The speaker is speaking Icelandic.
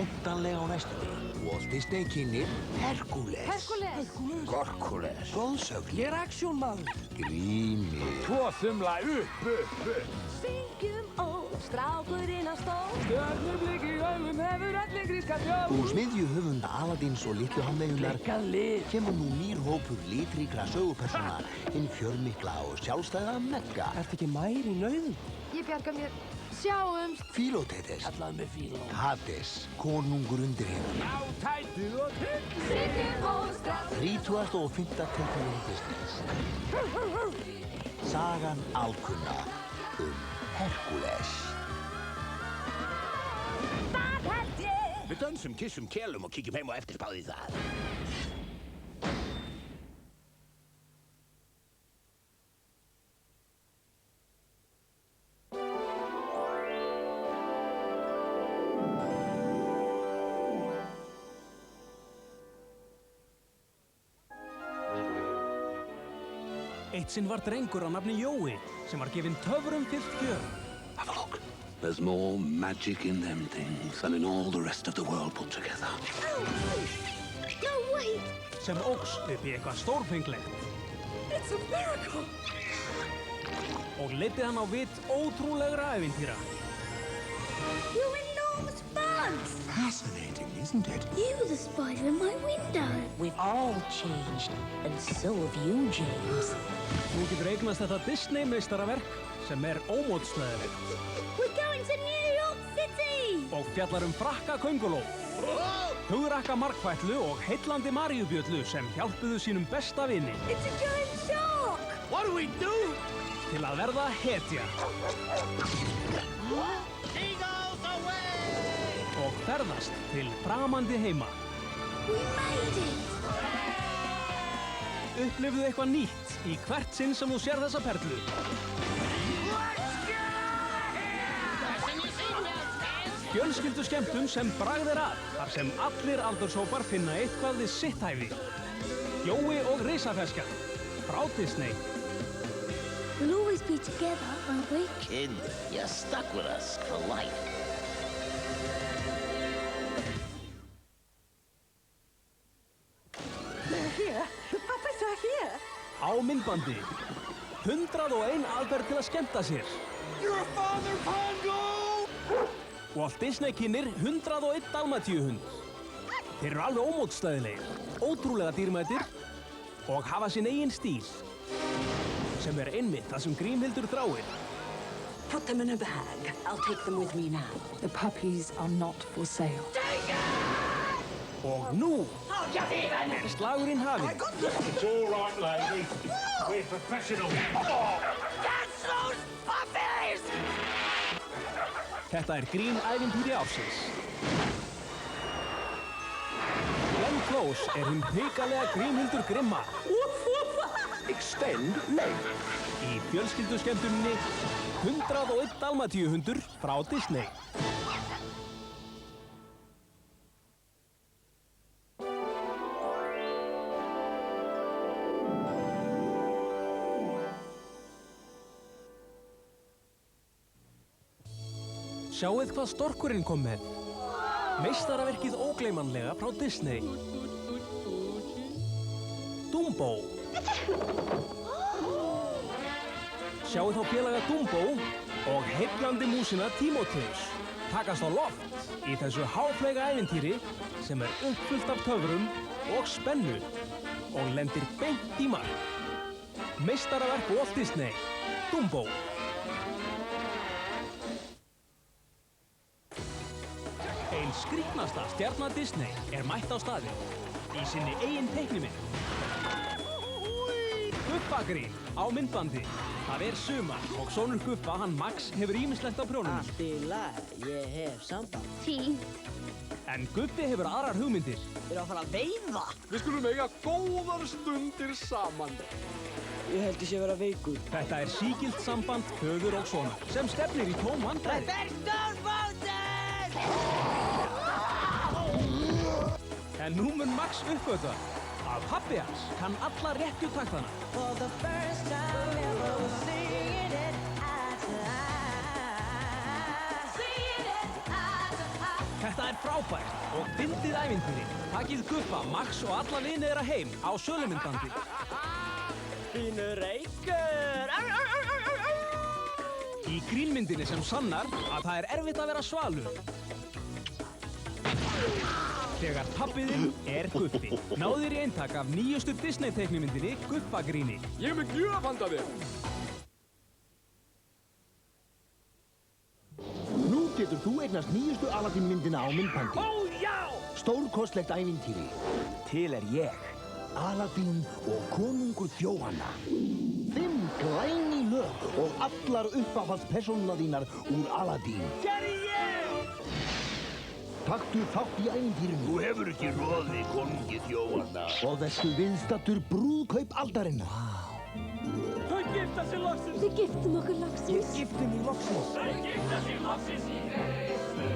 væntanlega á næstunni. Walt Disney kynnir Hercules. Gorkules. Góðsögn. Ég aksjónmaður. Gríni. Tvo þumla upp. Syngjum strákurinn á stól. Stjörnublik í augum hefur allir gríska þjóð. Úr smiðju höfunda Aladins og litlu hálfmeyjunnar kemur nú nýr hópur litríkra sögupersóna hinn fjörmikla og sjálfstæða Megga. Ertu ekki mær í nauðum? Ég bjarga mér. Sjáumst. Philótetes. Kallaðu mig Fíló. Hades, konungur undir heim. Á tætið og trygg. Syngjum strákurinn. 35. tilkynning Disneys. Sagan alkunna Hercules. Það held ég. Við dönsum, kissum, kelum og kíkjum heim og eftirspáð í það. Eitt sinn var drengur á nafni Jói sem var gefinn töfrum fyllt gjöf. Have a look. There's more magic in them things than in all the rest of the world put together. No, wait. Sem óx upp í eitthvað stórfenglegt. It's a miracle. Og leiddi hann á vit ótrúlegra ævintýra. You're enormous bugs. Fascinating, isn't it? You were the spider in my window. We've all changed, and so have you, James. Nú getur eignast þetta Disney-meistaraverk sem ómótstæðilegt. We're going to New York City. Og fjallar frakka könguló, hugrakka margfætlu og heillandi maríubjöllu sem hjálpuðu sínum besta vini. It's a giant shark. What do we do? Til að verða hetja. Eagles away! Og ferðast til framandi heima. We made it. Upplifðu eitthvað nýtt í hvert sinn sem þú sér þessa perlu. Fjölskyldu skemmtun sem bragð að, þar sem allir aldurshópar finna eitthvað við sitt hæfi. Jói og risafeskjan, frá Disney. We'll always be together, won't we? Kid, you're stuck with us for life. They're here. The puppets are here. Á myndbandi, 101 aðferð til að skemmta sér. Your father, Pongo! Walt Disney kynnir 101 dalmatíuhund. Þeir eru alveg ómótstæðilegir, ótrúlega dýrmætir og hafa sinn eigin stíl. Sem einmitt það sem Grímhildur þráir. Put them in a bag. I'll take them with me now. The puppies are not for sale. Og nú er slagurinn hafinn. It's all right, lady. We're professional. That's those puppies! Þetta grín-ævintýri ársins. Glenn Close hinn hrikalega Grímhildur grimma. Extend leg. Í fjölskylduskemmtuninni 101 dalmatíuhundur frá Disney. Sjáið hvað storkurinn kom með. Meistaraverkið ógleymanlega frá Disney. Dumbo. Sjáið þá félaga Dumbo og heillandi músina Tímóteus takast á loft í þessu háfleyga ævintýri sem uppfullt af töfrum og spennu og lendir beint í mark. Meistaraverk Walt Disney, Dumbo. Ein skrítnasta stjarna Disney mætt á staðinn í sinni eigin teiknimynd. Gubbagrín á myndbandi. Það sumar og sonur Guffa, hann Max, hefur ýmislegt á prjónunum. Allt í lagi, ég hef samband. Fínt. En Guffi hefur aðrar hugmyndir. Við erum að fara að veiða. Við skulum eiga góðar stundir saman. Ég held ég sé vera veikur. Þetta sígilt samband föður og sonar sem stefnir í tóm vandræði. Þetta stórfótur! En nú mun Max uppgötva að pabbi hans kann alla réttu taktana. For the first time ever we're seeing it eye to eye. Seeing it eye to eye. Þetta er frábært og fyndið ævintýri. Takið Guffa, Max og alla vini þeirra heim á sölumyndbandi. Fínu reykur! Í grínmyndinni sem sannar að það er erfitt að vera svalur. Þegar pabbiðinn er Guffi. Náðu þér í eintak af nýjustu Disney-teiknimyndinni Guffa-gríni. Ég er með gjöf handa þér. Nú getur þú eignast nýjustu Aladdin-myndina á myndbandi. Ó, já! Stórkostlegt ævintýri. Til er ég, Aladdin og konungur þjóhanna. 5 glæný lög og allar uppáhaldspersónuna þínar úr Aladdin. Gerði ég! Taktu þátt í ævintýrinu. Þú hefur ekki roð við konungi þjóhanna. Og þessu viðstattur brúðkaup aldarinnar. Þau gifta sig loksins! Við giftum okkur loksins. Ég gifti mig loksins. Þau gifta sig loksins í Greiðslu,